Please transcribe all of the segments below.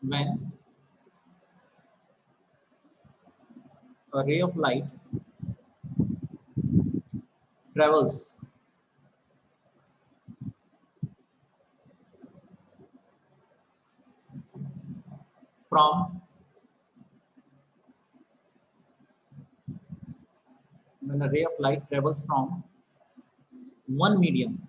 when a ray of light travels from when a ray of light travels from one medium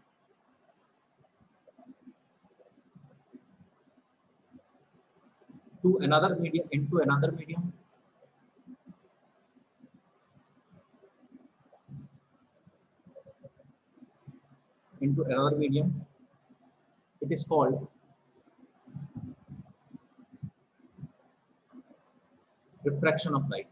to another medium into another medium into another medium, it is called refraction of light.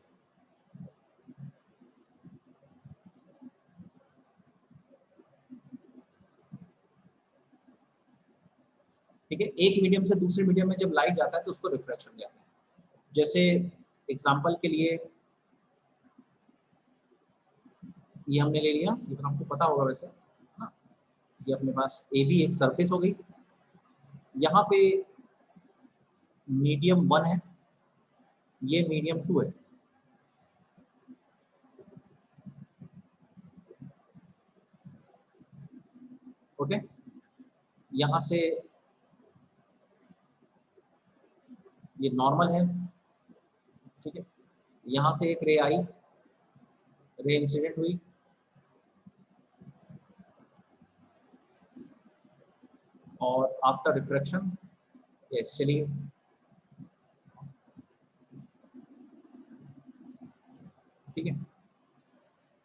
ठीक है, एक medium से दूसरे medium में जब light जाता है तो उसको रिफ्रैक्शन कहते हैं। जैसे एग्जांपल के लिए ये हमने ले लिया, ये तो हमको पता होगा वैसे, हाँ, ये अपने पास ए बी एक सरफेस हो गई, यहाँ पे मीडियम 1 है, ये मीडियम 2 है। ओके, यहाँ से ये नॉर्मल है, ठीक है, यहाँ से एक रे आई, रे इंसिडेंट हुई, और आफ्टर रिफ्रैक्शन, यस चलिए, ठीक है,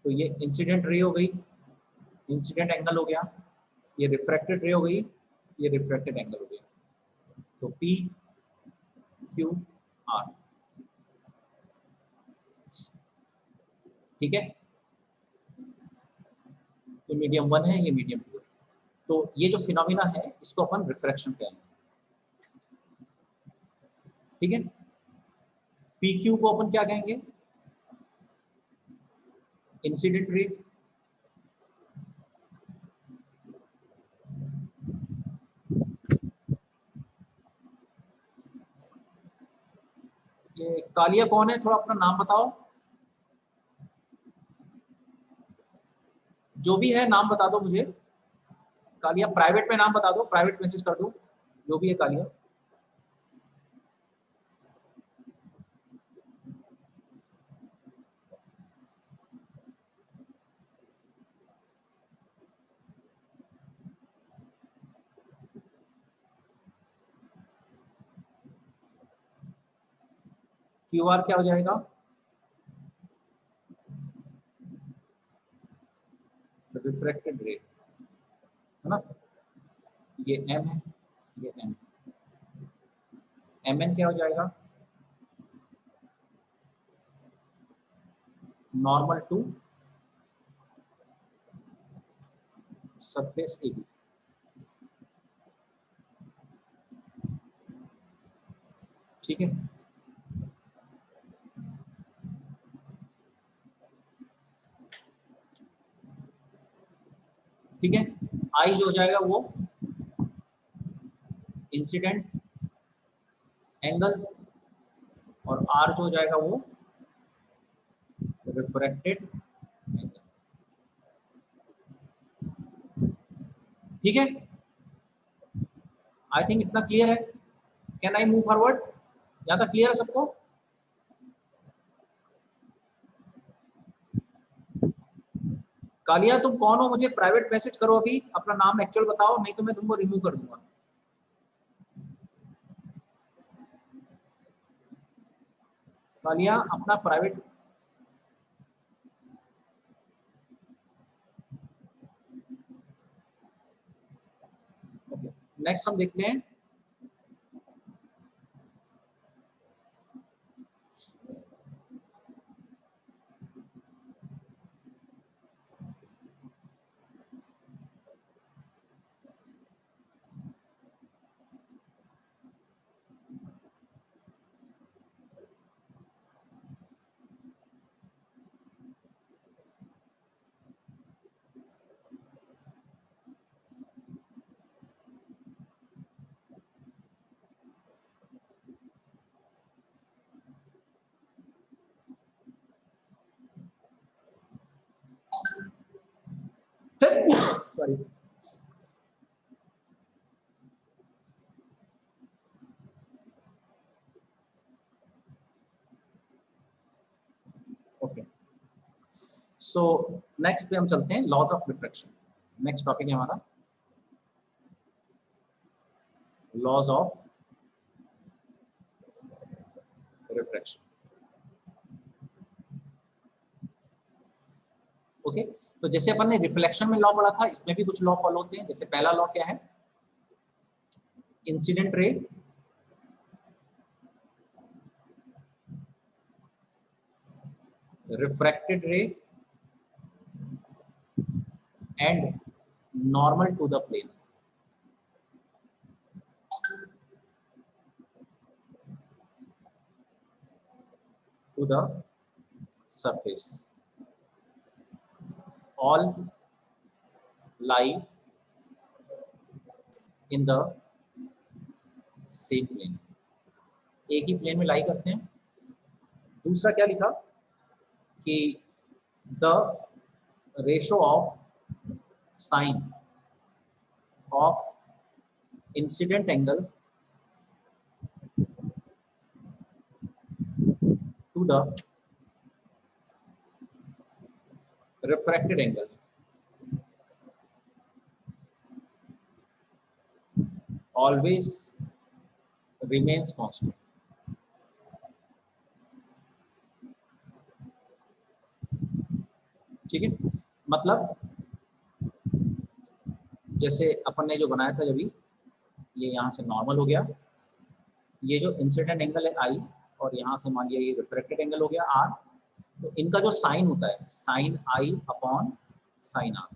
तो ये इंसिडेंट रे हो गई, इंसिडेंट एंगल हो गया, ये रिफ्रैक्टेड रे हो गई, ये रिफ्रैक्टेड एंगल हो गया, तो पी क्यू आर, ठीक है, ये मीडियम 1 है, ये मीडियम 2 है। तो ये जो फिनोमिना है इसको अपन रिफ्रैक्शन कहेंगे, ठीक है। पी क्यू को अपन क्या कहेंगे, इंसिडेंट रे, ये कालिया कौन है, थोड़ा अपना नाम बताओ, जो भी है नाम बता दो मुझे, कालिया प्राइवेट में नाम बता दो, प्राइवेट मैसेज कर दो, जो भी है कालिया। क्यू आर क्या हो जाएगा, रिफ्रैक्टेड रे, है ना, ये एम है, ये एम, एम एन क्या हो जाएगा, नॉर्मल टू सरफेस ए, ठीक है, ठीक है। आई जो हो जाएगा वो इंसिडेंट एंगल, और आर जो हो जाएगा वो रिफ्रैक्टेड एंगल, ठीक है। आई थिंक इतना क्लियर है, कैन आई मूव फॉरवर्ड, यहाँ तक क्लियर है सबको। कालिया तुम कौन हो, मुझे प्राइवेट मैसेज करो, अभी अपना नाम एक्चुअल बताओ, नहीं तो मैं तुमको रिमूव कर दूंगा। कालिया अपना प्राइवेट, नेक्स्ट हम देखते हैं, बारी। ओके, सो नेक्स्ट पे हम चलते हैं, laws of refraction. Next topic है हमारा लॉज ऑफ रिफ्रैक्शन। ओके, तो जैसे अपन ने रिफ्लेक्शन में लॉ पढ़ा था, इसमें भी कुछ लॉ फॉलो होते हैं। जैसे पहला लॉ क्या है, incident ray refracted ray and normal to the plane. To the surface, all lie in the same plane, एक ही प्लेन में लाई करते हैं। दूसरा क्या लिखा कि the ratio of sine of incident angle to the refracted angle always remains constant। ठीक है, मतलब जैसे अपन ने जो बनाया था, जब ये यहाँ से नॉर्मल हो गया, ये जो इंसिडेंट एंगल है आई, और यहाँ से मान लिया ये रिफ्रैक्टेड एंगल हो गया आर, तो इनका जो साइन होता है, sine i upon sine r,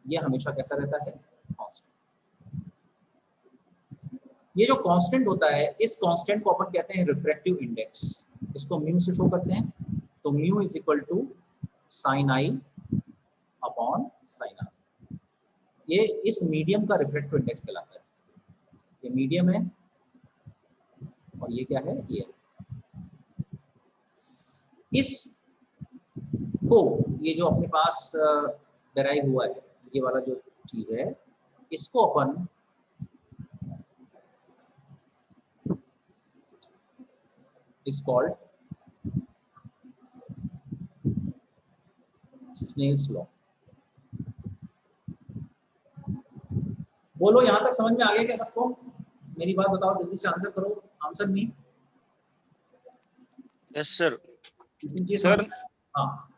ये हमेशा कैसा रहता है, कांस्टेंट। ये जो कांस्टेंट होता है, इस कांस्टेंट को अपन कहते हैं रिफ्रैक्टिव इंडेक्स। इसको म्यू से शो करते हैं, तो mu is equal to sine i upon sine r. ये इस मीडियम का रिफ्रैक्टिव इंडेक्स कहलाता है। ये मीडियम है और ये क्या है, ये इस को, ये जो अपने पास डेराइव हुआ है, ये वाला जो चीज है, इसको अपन is called Snell's law। बोलो, यहां तक समझ में आ गया क्या सबको? मेरी बात बताओ, जल्दी से आंसर करो। Answer me. Yes sir. Sir हाँ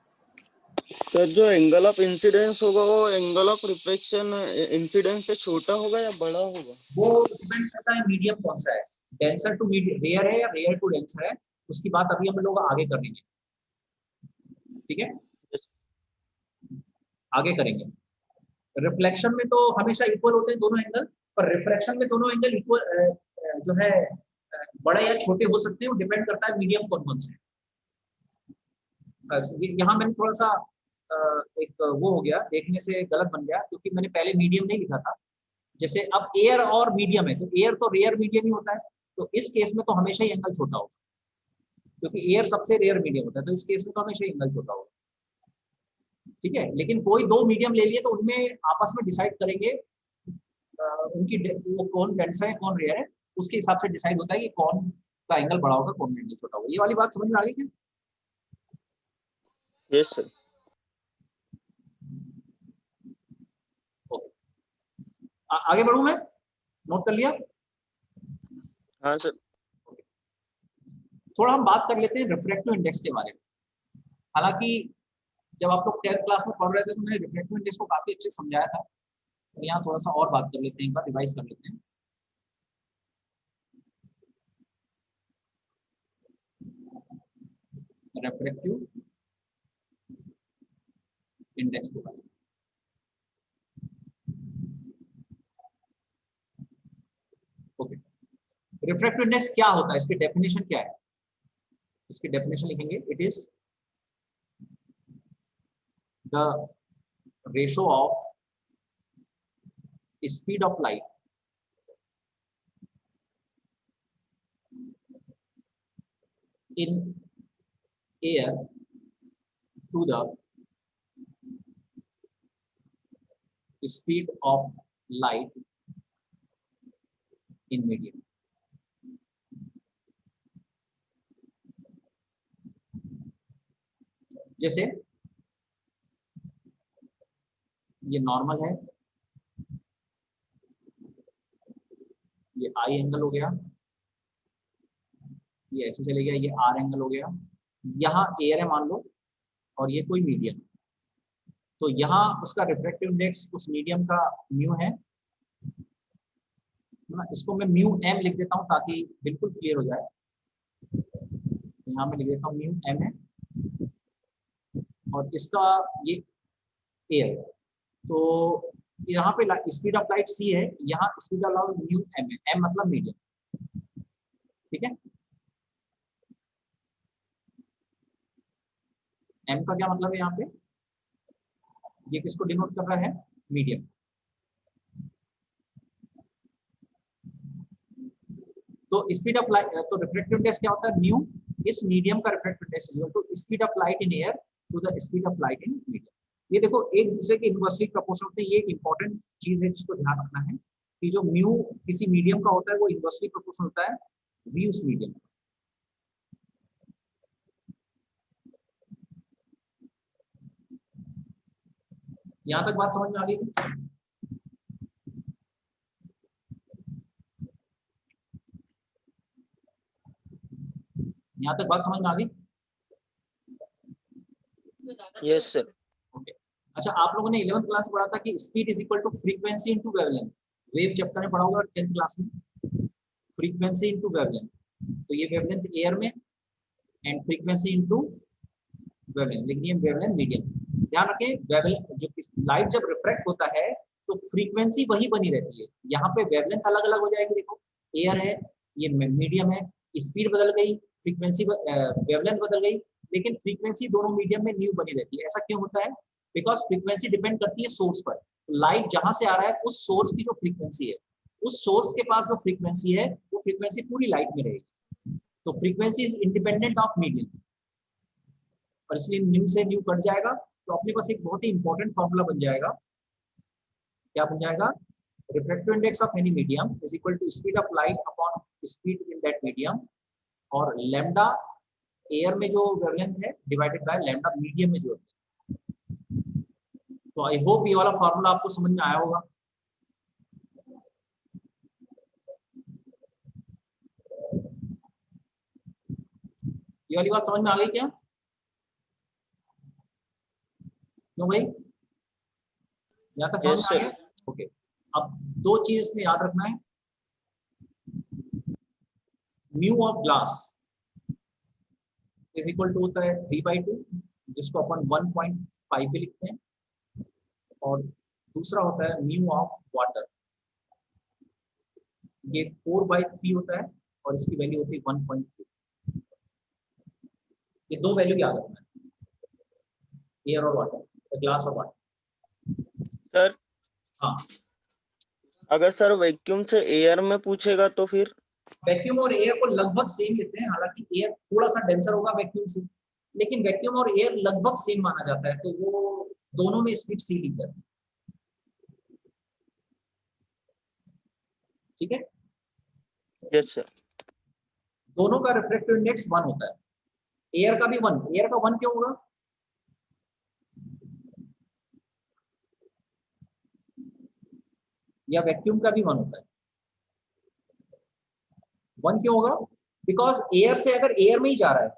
सर, जो एंगल ऑफ इंसिडेंस होगा वो एंगल ऑफ रिफ्लेक्शन इंसिडेंस से छोटा होगा या बड़ा होगा? वो डिपेंड करता है मीडियम कौन सा है, डेंसर टू रेयर है या रेयर टू डेंसर है, उसकी बात अभी हम लोग आगे कर लेंगे। ठीक है, आगे करेंगे। रिफ्लेक्शन में तो हमेशा इक्वल होते हैं दोनों एंगल, पर रिफ्रैक्शन में दोनों एंगल इक्वल जो है बड़े या छोटे हो सकते हैं, वो डिपेंड करता है मीडियम कौन कौन से है। यहाँ मैंने थोड़ा सा एक वो हो गया, देखने से गलत बन गया, क्योंकि मैंने पहले मीडियम नहीं लिखा था। जैसे अब एयर और मीडियम है, तो एयर तो रेयर मीडियम ही होता है, तो इस केस में तो हमेशा ही एंगल छोटा होगा, क्योंकि एयर सबसे रेयर मीडियम होता है, तो इस केस में तो हमेशा ही एंगल छोटा होगा। ठीक है, लेकिन कोई दो मीडियम ले लिए तो उनमें आपस में डिसाइड करेंगे उनकी वो कौन डेंसर है कौन रेयर है, उसके हिसाब से डिसाइड होता है कि कौन का एंगल बड़ा होगा कौन का एंगल छोटा होगा। ये वाली बात समझ में आ गई क्या? Yes sir. ओके, आगे बढ़ूं मैं? नोट कर लिया? हाँ सर। थोड़ा हम बात कर लेते हैं रिफ्रैक्टिव इंडेक्स के बारे में। हालांकि जब आप लोग 10th क्लास में पढ़ रहे थे तो मैंने रिफ्रैक्टिव इंडेक्स को काफी अच्छे समझाया था, तो यहाँ थोड़ा सा और बात कर लेते हैं, एक बार रिवाइज कर लेते हैं। रिफ्रैक्टिव इंडेक्स के बारे में। ओके, रिफ्रैक्टिव इंडेक्स क्या होता है, इसकी डेफिनेशन क्या है? इसकी डेफिनेशन लिखेंगे, it is the ratio of speed of light in air to the speed of light in medium. जैसे ये नॉर्मल है, ये आई एंगल हो गया, ये ऐसे चले गया, ये आर एंगल हो गया, यहाँ एयर है मान लो और ये कोई मीडियम, तो यहाँ उसका रिफ्रैक्टिव इंडेक्स उस मीडियम का म्यू है ना, इसको मैं म्यू एम लिख देता हूँ ताकि बिल्कुल क्लियर हो जाए। यहाँ मैं लिख देता हूँ म्यू एम है और इसका ये एयर, तो यहाँ पे स्पीड ऑफ लाइट सी है, यहाँ speed of light mu m है, एम मतलब मीडियम, ठीक है। एम का क्या मतलब है यहाँ पे, ये किसको डिनोट कर रहा है, मीडियम। तो स्पीड ऑफ लाइट, तो रिफ्रैक्टिव इंडेक्स क्या होता है, म्यू इस मीडियम का refractive index is equal to speed of light in air to the speed of light in medium. ये देखो एक दूसरे के इनवर्सली प्रोपोर्शनल होते हैं, ये एक इंपॉर्टेंट चीज है जिसको ध्यान रखना है कि जो म्यू किसी मीडियम का होता है वो इनवर्सली प्रोपोर्शनल होता है वी उस मीडियम। यहाँ तक बात समझ में आ गई? यहाँ तक बात समझ में आ गई? Yes sir. ओके, अच्छा आप लोगों ने 11th क्लास में पढ़ा था कि speed is equal to frequency into wavelength, wave chapter में पढ़ा होगा 10th क्लास में, फ्रीक्वेंसी इनटू वेवलेंथ, तो ये वेवलेंथ एयर में एंड फ्रीक्वेंसी इनटू वेवलेंथ, लिखनी है वेवलेंथ मीडियम। ध्यान रखें वेवलेंथ, जो लाइट जब रिफ्रैक्ट होता है तो फ्रीक्वेंसी वही बनी रहती है, यहाँ पे वेवलेंथ अलग अलग हो जाएगी, देखो एयर है, ये मीडियम है, स्पीड बदल गई, फ्रीक्वेंसी वेवलेंथ बदल गई, लेकिन फ्रीक्वेंसी दोनों मीडियम में न्यू बनी रहती है। ऐसा क्यों होता है, बिकॉज फ्रीक्वेंसी डिपेंड करती है सोर्स पर, लाइट जहां से आ रहा है उस सोर्स की जो फ्रीक्वेंसी है, उस सोर्स के पास जो फ्रीक्वेंसी है वो फ्रीक्वेंसी पूरी लाइट में रहेगी, तो frequency is independent of medium, और इसलिए न्यू से न्यू कट जाएगा, तो अपने पास एक बहुत ही इंपॉर्टेंट फॉर्मूला बन जाएगा, क्या बन जाएगा, refractive index of any medium is equal to speed of light upon speed in that medium, और लैम्डा एयर में जो वेवलेंथ है डिवाइडेड बाय लैम्डा मीडियम में जो है। तो आई होप ये वाला फॉर्मूला आपको समझ में आया होगा। ये वाली बात समझ में आ गई क्या, क्यों भाई, यहाँ तक समझ में आ गया? ओके, अब दो चीज इसमें याद रखना है, mu of glass is equal to होता है 3/2, जिसको अपन 1.5 भी लिखते हैं, और दूसरा होता है म्यू ऑफ वाटर, ये 4/3 होता है और इसकी वैल्यू होती है 1.3। ये दो वैल्यू याद रखना है, एयर और वाटर, ग्लास और वाटर। सर हाँ, अगर सर वैक्यूम से एयर में पूछेगा तो फिर वैक्यूम और एयर को लगभग सेम लेते हैं, हालांकि एयर थोड़ा सा डेंसर होगा वैक्यूम से, लेकिन वैक्यूम और एयर लगभग सेम माना जाता है, तो वो दोनों में स्पीड सी लिख देते हैं, ठीक है। Yes sir. दोनों का रिफ्रैक्टिव इंडेक्स 1 होता है, एयर का भी 1, एयर का 1 क्यों होगा, या वैक्यूम का भी 1 होता है, 1 क्यों होगा, बिकॉज एयर से अगर एयर में ही जा रहा है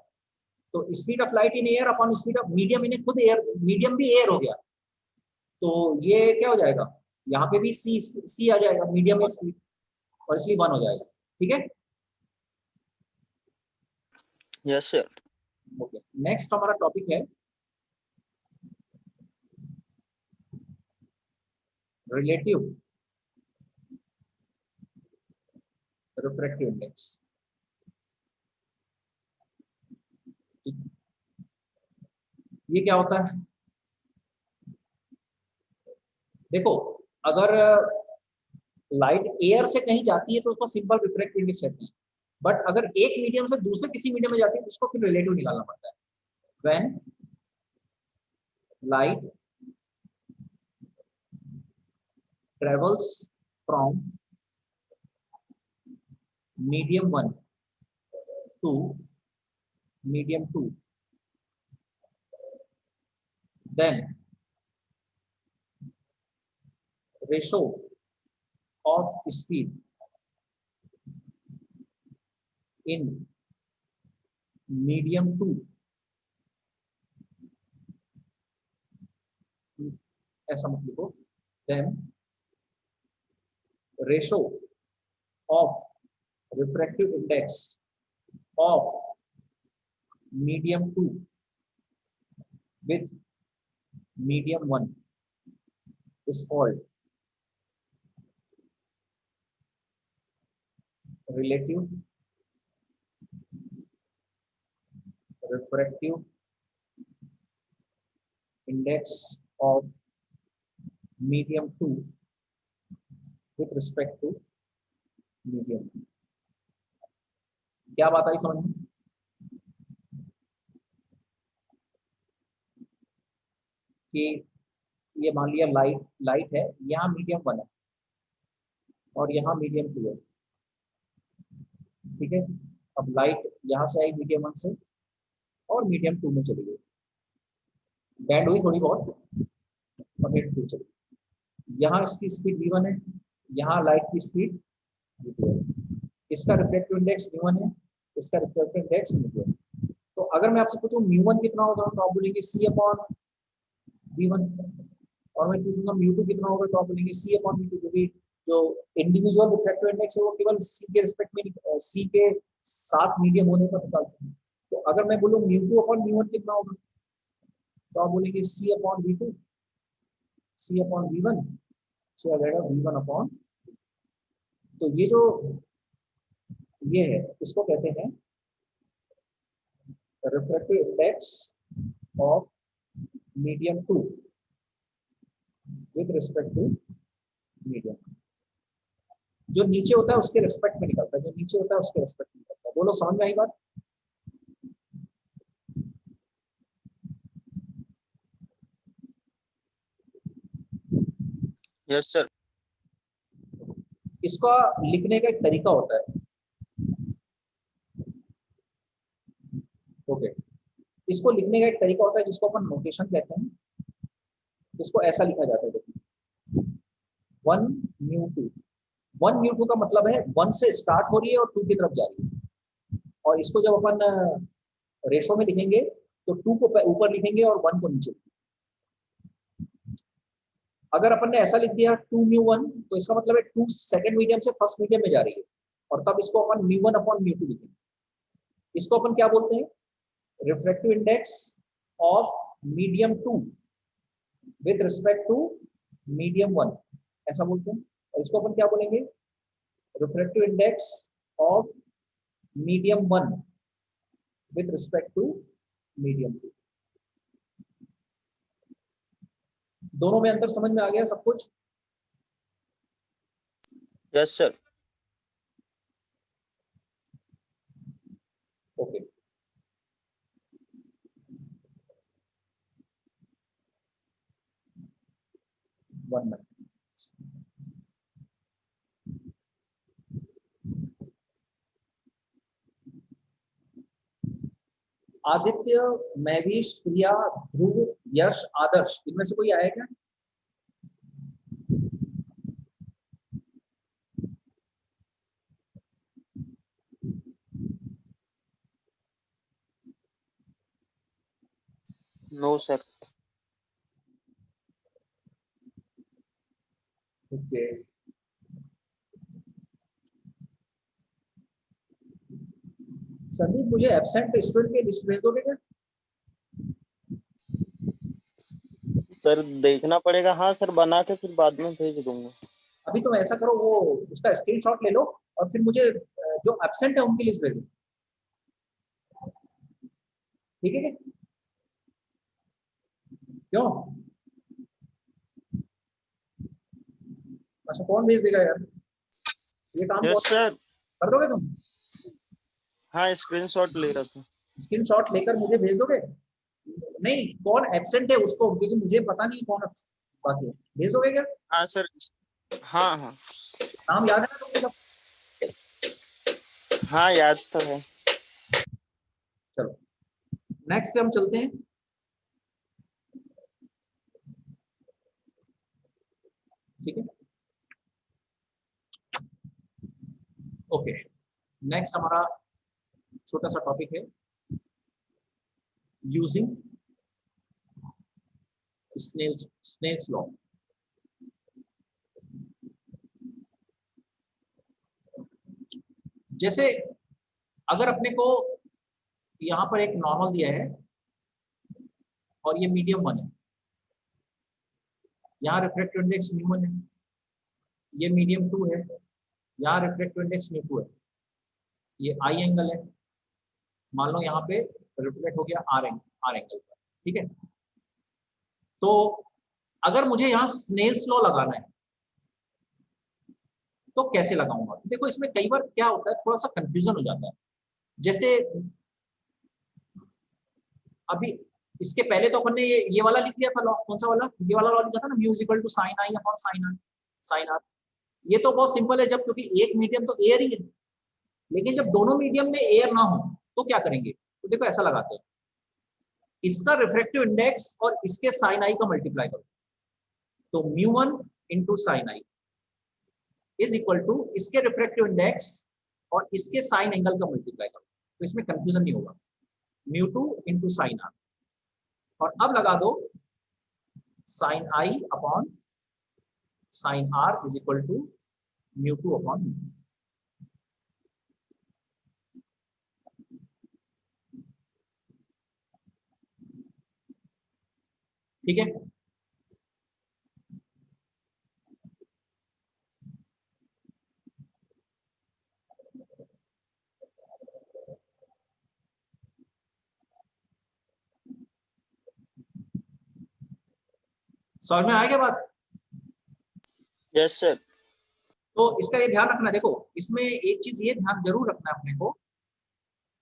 तो speed of light in air upon speed of medium, इन्हें खुद एयर, मीडियम भी एयर हो गया, तो ये क्या हो जाएगा, यहाँ पे भी सी आ जाएगा मीडियम में स्पीड, और इसलिए 1 हो जाएगा, ठीक है। Yes sir. ओके, नेक्स्ट हमारा टॉपिक है रिलेटिव रिफ्रैक्टिव इंडेक्स। ये क्या होता है, देखो अगर लाइट एयर से कहीं जाती है तो उसको सिंपल रिफ्रैक्टिव इंडेक्स कहते हैं, बट अगर एक मीडियम से दूसरे किसी मीडियम में जाती है तो उसको फिर रिलेटिव निकालना पड़ता है। When light travels from medium 1 to medium 2, then ratio of speed in medium 2, ऐसा मत लिखो, then ratio of refractive index of medium 2 with medium 1 is called relative refractive index of medium 2 with respect to medium 1. क्या बात आई समझ में? कि ये मान लिया लाइट है, यहाँ मीडियम 1 है और यहाँ मीडियम 2 है, ठीक है। अब लाइट यहाँ से आई मीडियम 1 से और मीडियम 2 में चली गई, बैंड हुई थोड़ी बहुत और मीडियम 2 चली गई। यहाँ इसकी स्पीड v1 है, यहाँ लाइट की स्पीड v2 है, इसका रिफ्लेक्टिव इंडेक्स v1 है, इसका रिफ्लेक्टिव इंडेक्स v2 है। तो अगर मैं आपसे पूछूं μ1 कितना होगा तो आप बोलेंगे c/v1, और मैं पूछूंगा μ2 कितना होगा तो आप बोलेंगे c/v2, क्योंकि जो इंडिविजुअल रिफ्लेक्टिव इंडेक्स है वो केवल c के रिस्पेक्ट में, c के साथ मीडियम होने पर निकालते हैं। तो अगर मैं बोलूं μ2/μ1 कितना होगा तो आप बोलेंगे c/v2, c/v1, so आ जाएगा v1/। तो ये है, इसको कहते हैं refractive index of medium 2 with respect to medium. जो नीचे होता है उसके रिस्पेक्ट में निकलता है, जो नीचे होता है उसके रिस्पेक्ट में निकलता है। बोलो समझ में आई बात? Yes sir. इसका लिखने का एक तरीका होता है, ओके। इसको लिखने का एक तरीका होता है जिसको अपन नोटेशन कहते हैं। इसको ऐसा लिखा जाता है, देखिए 1 μ2, 1 μ2 का मतलब है 1 से स्टार्ट हो रही है और 2 की तरफ जा रही है। और इसको जब अपन रेशो में लिखेंगे तो 2 को ऊपर लिखेंगे और 1 को नीचे। अगर अपन ने ऐसा लिख दिया 2 μ1 तो इसका मतलब है 2 सेकंड मीडियम से फर्स्ट मीडियम में जा रही है, और तब इसको अपन μ1/μ2 लिखेंगे। इसको अपन क्या बोलते हैं? Refractive index of medium 2 with respect to medium 1, ऐसा बोलते हैं। और इसको अपन क्या बोलेंगे? Refractive index of medium 1 with respect to medium 2। दोनों में अंतर समझ में आ गया सब कुछ? Yes sir. Okay, one minute. Aditya, Mahvish, Priya, Dhruv, Yash, Adarsh, इनमें से कोई आया क्या? No sir. ओके, संदीप, मुझे एब्सेंट स्टूडेंट की लिस्ट भेज दोगे क्या? सर देखना पड़ेगा। हाँ सर, बना के फिर बाद में भेज दूंगा। अभी तुम ऐसा करो, वो उसका स्क्रीनशॉट ले लो और फिर मुझे जो एब्सेंट है उनकी लिस्ट भेजो, ठीक है? क्यों? अच्छा, कौन भेज देगा यार? ये काम यस सर। कर दोगे तुम? हाँ, स्क्रीनशॉट ले रहा था। स्क्रीनशॉट लेकर मुझे भेज दोगे? नहीं, कौन एब्सेंट है उसको, क्योंकि मुझे पता नहीं कौन बाकी है। भेज दोगे क्या? हाँ सर, हाँ हाँ नाम याद है ना तुमको सब? हाँ, याद तो है। चलो नेक्स्ट पे हम चलते हैं। ठीक है, ओके। नेक्स्ट हमारा छोटा सा टॉपिक है यूजिंग स्नेल्स लॉ। जैसे अगर अपने को यहाँ पर एक नॉर्मल दिया है और ये मीडियम वन है, यहाँ रिफ्रैक्टिव इंडेक्स न्यू1 है, ये मीडियम 2 है, यहाँ रिफ्रैक्टिव इंडेक्स न्यू2 है, ये आई एंगल है, मान लो यहाँ पे रिफ्लेक्ट हो गया आर एंगल पर। ठीक है, तो अगर मुझे यहाँ स्नेल्स लॉ लगाना है तो कैसे लगाऊंगा? तो देखो इसमें कई बार क्या होता है, थोड़ा सा कंफ्यूजन हो जाता है। जैसे अभी इसके पहले तो अपन ने ये वाला लिख लिया था लॉ, कौन सा वाला, ये वाला लॉ लिखा था ना, mu is equal to sine i upon sine r. ये तो बहुत सिंपल है, जब क्योंकि एक मीडियम तो एयर ही है। लेकिन जब दोनों मीडियम में एयर ना हो तो क्या करेंगे? तो देखो ऐसा लगाते हैं, इसका रिफ्रैक्टिव इंडेक्स और इसके साइन आई का मल्टीप्लाई करो, तो म्यू1 into sine i is equal to इसके रिफ्रैक्टिव इंडेक्स और इसके साइन एंगल का मल्टीप्लाई करो, तो इसमें कंफ्यूजन नहीं होगा। म्यू2 इंटू साइन आर, और अब लगा दो sine i upon sine r is equal to म्यू2 अपॉन म्यू। ठीक है, समझ में आ गया बात? Yes sir. तो इसका ये ध्यान रखना, देखो इसमें एक चीज ये ध्यान जरूर रखना है अपने को।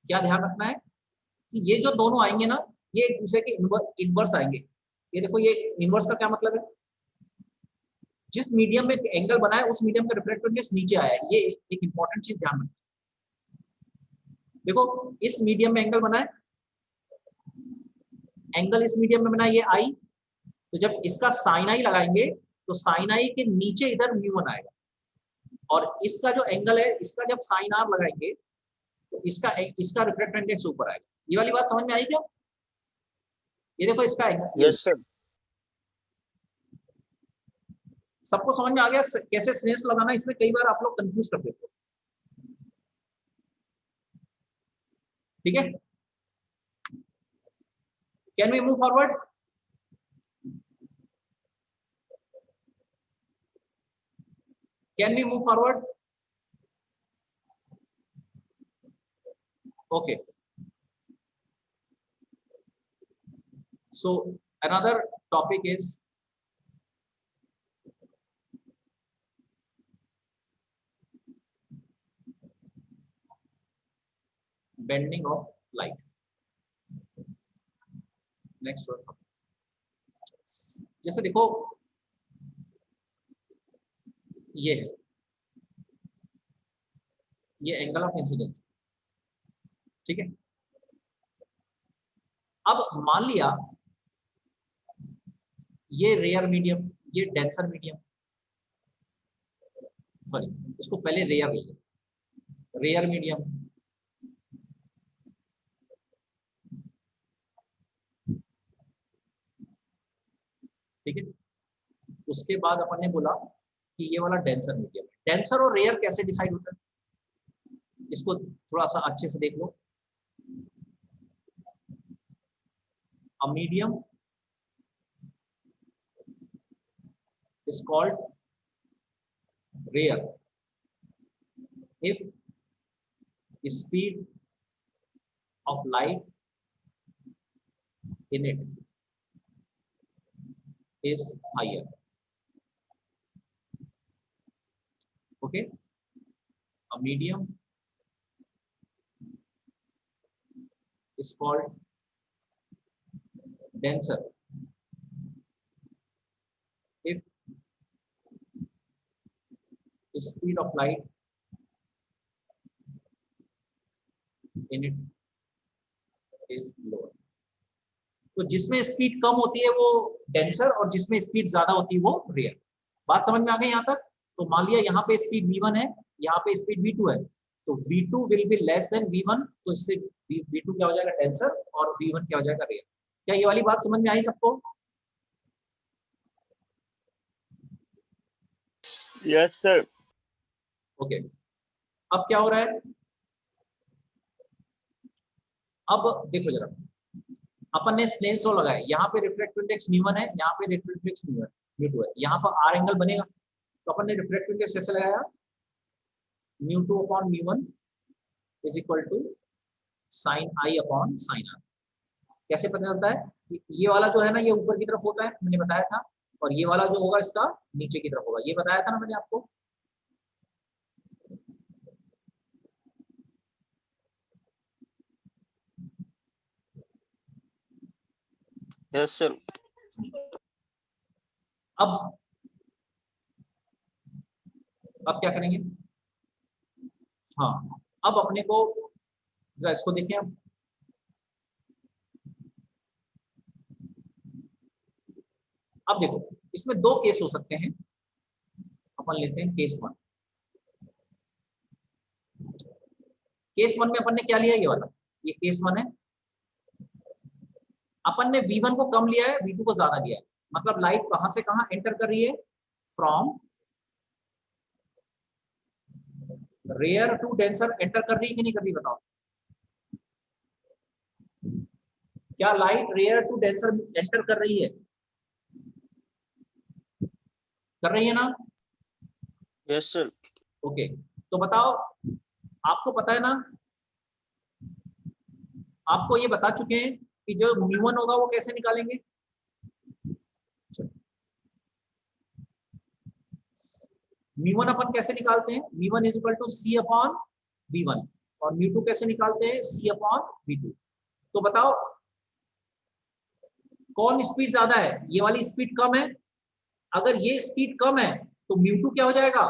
क्या ध्यान रखना है कि ये जो दोनों आएंगे ना, ये एक दूसरे के इनवर्स आएंगे। ये देखो, ये इनवर्स का क्या मतलब है? जिस मीडियम में एंगल बना है उस मीडियम का रिफ्लेक्टिव इंडेक्स नीचे आया है, ये एक इंपॉर्टेंट चीज ध्यान रखना। देखो इस मीडियम में एंगल बना है, एंगल इस मीडियम में बना है, ये आई। तो जब इसका साइन आई लगाएंगे तो साइन आई के नीचे इधर म्यू1 आएगा, और इसका जो एंगल है, इसका जब साइन आर लगाएंगे तो इसका इसका रिफ्लेक्टिव इंडेक्स ऊपर आएगा। ये वाली बात समझ में आई क्या? ये देखो इसका एंगल, ये यस सर। सबको समझ में आ गया कैसे स्नेल्स लगाना? इसमें कई बार आप लोग कंफ्यूज कर देते हो। ठीक है, can we move forward? Can we move forward? Okay, so another topic is bending of light. Next one, जैसे देखो ये है, ये एंगल ऑफ इंसिडेंस। ठीक है, अब मान लिया ये रेयर मीडियम, ये डेंसर मीडियम, सॉरी इसको पहले रेयर ले, रेयर मीडियम। ठीक है, उसके बाद अपन ने बोला कि ये वाला डेंसर मीडियम है। डेंसर और रेयर कैसे डिसाइड होता है, इसको थोड़ा सा अच्छे से देख लो। A medium is called rare if speed of light in it is higher. Okay, a medium is called denser if speed of light in it is lower. तो जिसमें स्पीड कम होती है वो डेंसर और जिसमें स्पीड ज्यादा होती है वो रेयर। बात समझ में आ गई यहाँ तक? तो मान लिया यहाँ पे स्पीड v1 है, यहाँ पे स्पीड v2 है, तो v2 will be less than v1, तो इससे v2 क्या हो जाएगा डेंसर और v1 क्या हो जाएगा रेयर। क्या ये वाली बात समझ में आई सबको? Yes sir. ओके, अब क्या हो रहा है, अब देखो जरा, अपन ने स्नेल्स लॉ लगाया, यहाँ पे रिफ्रैक्टिव इंडेक्स µ1 है, यहाँ पे रिफ्रैक्टिव इंडेक्स µ2 है, यहाँ पर r एंगल बनेगा, तो अपन ने रिफ्रैक्टिव इंडेक्स कैसे लगाया, µ2 upon µ1 is equal to sine i upon sine r। कैसे पता चलता है? ये वाला जो है ना ये ऊपर की तरफ होता है, मैंने बताया था, और ये वाला जो होगा इसका नीचे की तरफ होगा, ये बताया था ना मैंने आपको। Yes sir. अब क्या करेंगे, हाँ अब अपने को इसको देखें, अब देखो इसमें दो केस हो सकते हैं, अपन लेते हैं केस वन। केस वन में अपन ने क्या लिया, ये वाला, ये केस वन है, अपन ने v1 को कम लिया है, v2 को ज्यादा लिया है, मतलब लाइट कहां से कहां एंटर कर रही है, from rare to denser enter कर रही है कि नहीं कर रही, बताओ। क्या light rare to denser enter कर रही है, कर रही है ना? Yes sir. ओके, तो बताओ, आपको पता है ना, आपको ये बता चुके हैं कि जो µ1 होगा वो कैसे निकालेंगे, µ1 अपन कैसे निकालते हैं, µ1 is equal to c upon v1, और µ2 कैसे निकालते हैं, c अपॉन v2। तो बताओ कौन स्पीड ज्यादा है, ये वाली स्पीड कम है, अगर ये स्पीड कम है तो µ2 क्या हो जाएगा,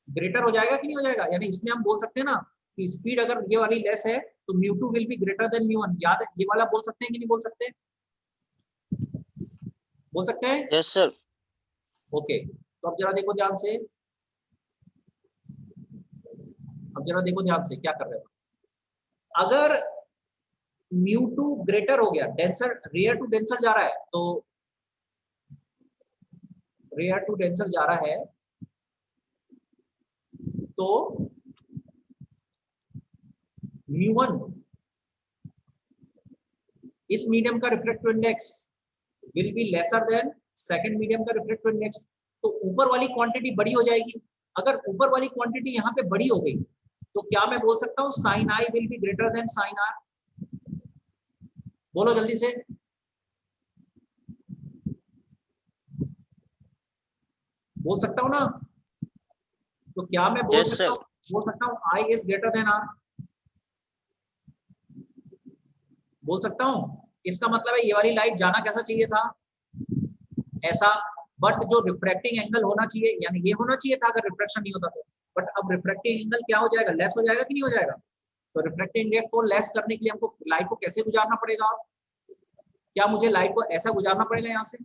ग्रेटर हो जाएगा कि नहीं हो जाएगा, यानी इसमें हम बोल सकते हैं ना कि स्पीड अगर ये वाली लेस है तो µ2 विल बी ग्रेटर देन µ1, याद है ये वाला बोल सकते हैं कि नहीं बोल सकते, बोल सकते हैं? Yes sir. ओके, तो अब जरा देखो ध्यान से, अब जरा देखो ध्यान से क्या कर रहे हो, अगर µ2 ग्रेटर हो गया, डेंसर रेयर टू डेंसर जा रहा है, तो रेयर टू डेंसर जा रहा है, तो µ1 इस मीडियम का refractive index will be lesser than second medium का रिफ्रैक्टिव इंडेक्स, तो ऊपर वाली क्वांटिटी बड़ी हो जाएगी। अगर ऊपर वाली क्वांटिटी यहाँ पे बड़ी हो गई तो क्या मैं बोल सकता हूँ sine i will be greater than sine r, बोलो जल्दी से, बोल सकता हूँ ना? तो क्या मैं बोल यस सकता सर। हूँ, बोल सकता हूँ i is greater then r, बोल सकता हूँ? इसका मतलब है ये वाली लाइट जाना कैसा चाहिए था, ऐसा, बट जो रिफ्रैक्टिंग एंगल होना चाहिए, यानी ये होना चाहिए था अगर रिफ्रैक्शन नहीं होता तो, बट अब रिफ्रैक्टिंग एंगल क्या हो जाएगा, लेस हो जाएगा कि नहीं हो जाएगा। तो रिफ्रैक्टिंग इंडेक्स को लेस करने के लिए हमको लाइट को कैसे गुजारना पड़ेगा, क्या मुझे लाइट को ऐसा गुजारना पड़ेगा, यहाँ से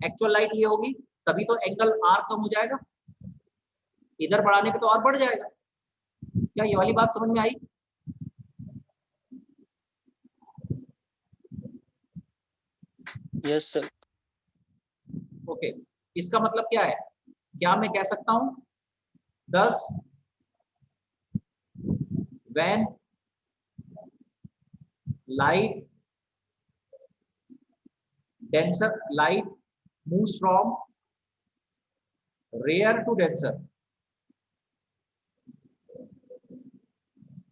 एक्चुअल लाइट ये होगी, तभी तो एंगल आर कम हो जाएगा, इधर बढ़ाने पे तो और बढ़ जाएगा। क्या ये वाली बात समझ में आई? Yes sir. ओके, इसका मतलब क्या है, क्या मैं कह सकता हूं 10 when light denser light moves from rare to denser,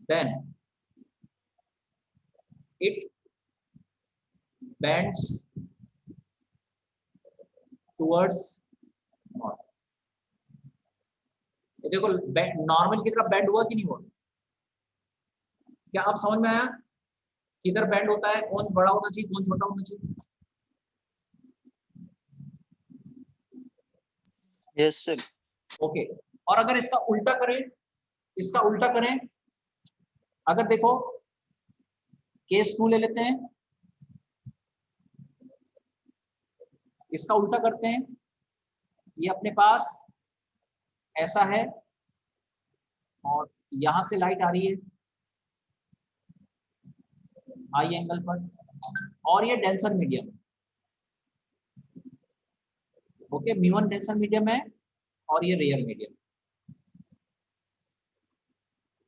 then it bends towards north। ये देखो नॉर्मल की तरफ बेंड हुआ कि नहीं हुआ, क्या आप समझ में आया किधर बेंड होता है, कौन बड़ा होना चाहिए कौन छोटा होना चाहिए? Yes sir. ओके, और अगर इसका उल्टा करें, इसका उल्टा करें, अगर देखो केस 2 ले लेते हैं, इसका उल्टा करते हैं, ये अपने पास ऐसा है और यहां से लाइट आ रही है आई एंगल पर, और ये denser medium, okay, mu one denser medium है और ये रियल मीडियम,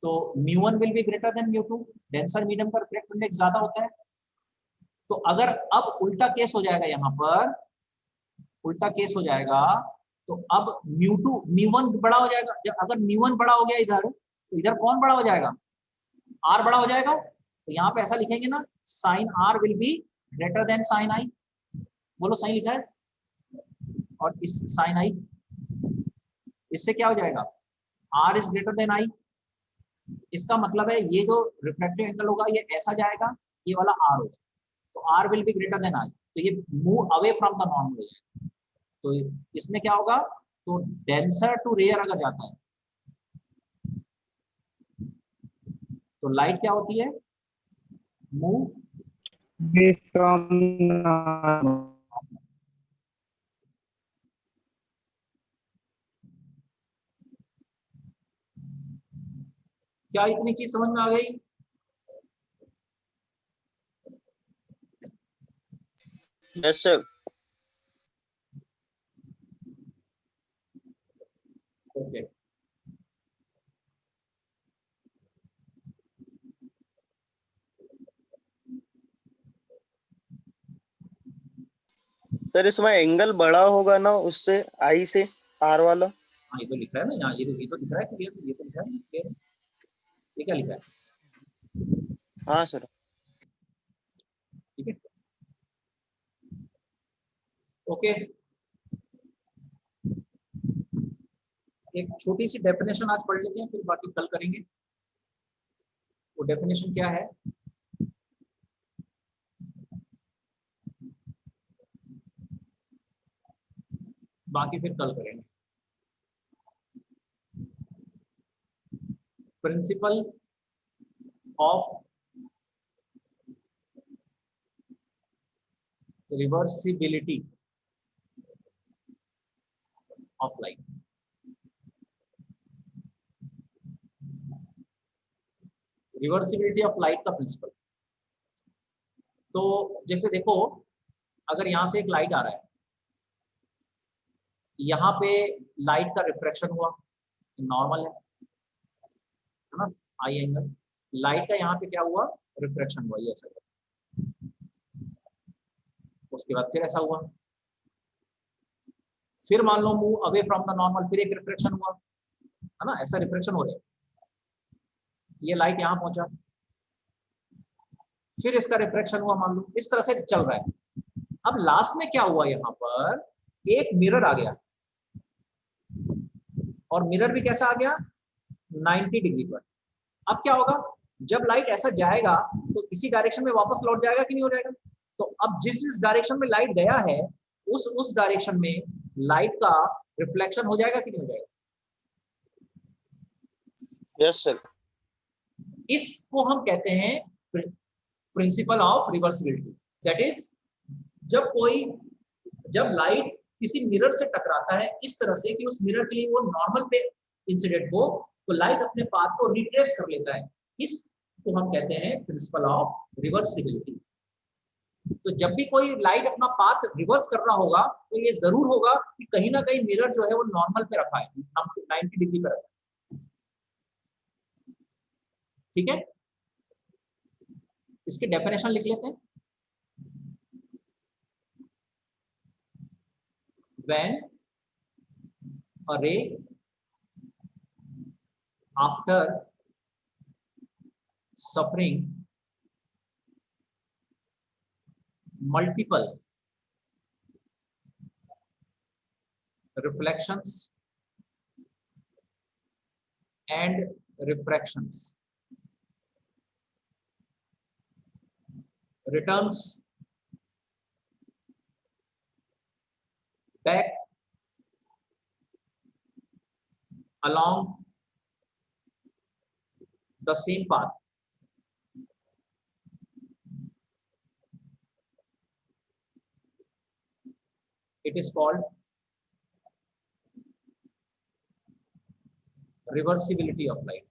तो mu one will be greater than mu two, denser medium का रिफ्रैक्टिव इंडेक्स ज्यादा होता है। तो अगर अब उल्टा केस हो जाएगा, यहाँ पर उल्टा केस हो जाएगा, तो अब म्यू1 बड़ा हो जाएगा। जब अगर म्यू1 बड़ा हो गया इधर, तो इधर कौन बड़ा हो जाएगा, आर बड़ा हो जाएगा। तो यहाँ पे ऐसा लिखेंगे ना, sine r will be greater than sine i, बोलो सही लिखा है। और इस साइन आई, इससे क्या हो जाएगा, r is greater than i, इसका मतलब है ये जो रिफ्लेक्टिव एंगल होगा ये ऐसा जाएगा, ये वाला आर होगा, तो r will be greater than i, तो ये move away from the normal हो जाएगा। तो इसमें क्या होगा, तो डेंसर टू रेयर अगर जाता है तो लाइट क्या होती है, मूव फ्रॉम क्या इतनी चीज समझ में आ गई। Yes sir. ओके, सर इसमें एंगल बड़ा होगा ना उससे, आई से, आर वाला। हाँ ये तो लिखा है ना यहाँ, ये तो लिखा है क्लियर, ये तो लिखा है clear। ये क्या लिखा है, हाँ सर। ठीक है, ओके। एक छोटी सी डेफिनेशन आज पढ़ लेते हैं, फिर बाकी कल करेंगे। वो डेफिनेशन क्या है, बाकी फिर कल करेंगे। Principle of reversibility of light, reversibility of light का प्रिंसिपल। तो जैसे देखो, अगर यहां से एक लाइट आ रहा है, यहाँ पे लाइट का रिफ्रैक्शन हुआ, नॉर्मल है ना, आई एंगल, लाइट का यहाँ पे क्या हुआ, रिफ्रैक्शन हुआ, ये ऐसा हुआ। उसके बाद फिर ऐसा हुआ, फिर मान लो move away from the normal, फिर एक रिफ्रैक्शन हुआ, है ना, ऐसा रिफ्रैक्शन हो रहा है। ये लाइट यहाँ पहुंचा, फिर इसका रिफ्रैक्शन हुआ, मान लो इस तरह से चल रहा है। अब लास्ट में क्या हुआ, यहाँ पर एक मिरर आ गया, और मिरर भी कैसा आ गया, 90 डिग्री पर। अब क्या होगा, जब लाइट ऐसा जाएगा तो इसी डायरेक्शन में वापस लौट जाएगा कि नहीं हो जाएगा। तो अब जिस डायरेक्शन में लाइट गया है, उस डायरेक्शन में लाइट का रिफ्लेक्शन हो जाएगा कि नहीं हो जाएगा। Yes sir. इसको हम कहते हैं principle of reversibility. That is, जब लाइट किसी मिरर से टकराता है इस तरह से कि उस मिरर के लिए वो नॉर्मल पे इंसिडेंट हो, तो लाइट अपने पाथ को रिट्रेस कर लेता है। इसको हम कहते हैं प्रिंसिपल ऑफ रिवर्सिबिलिटी। तो जब भी कोई लाइट अपना पाथ रिवर्स कर रहा होगा, तो ये जरूर होगा कि कहीं ना कहीं मिरर जो है वो नॉर्मल पे रखा है, 90 डिग्री पे रखा है, ठीक है। इसकी डेफिनेशन लिख लेते हैं। When a ray after suffering multiple reflections and refractions returns back along the same path. It is called reversibility of light.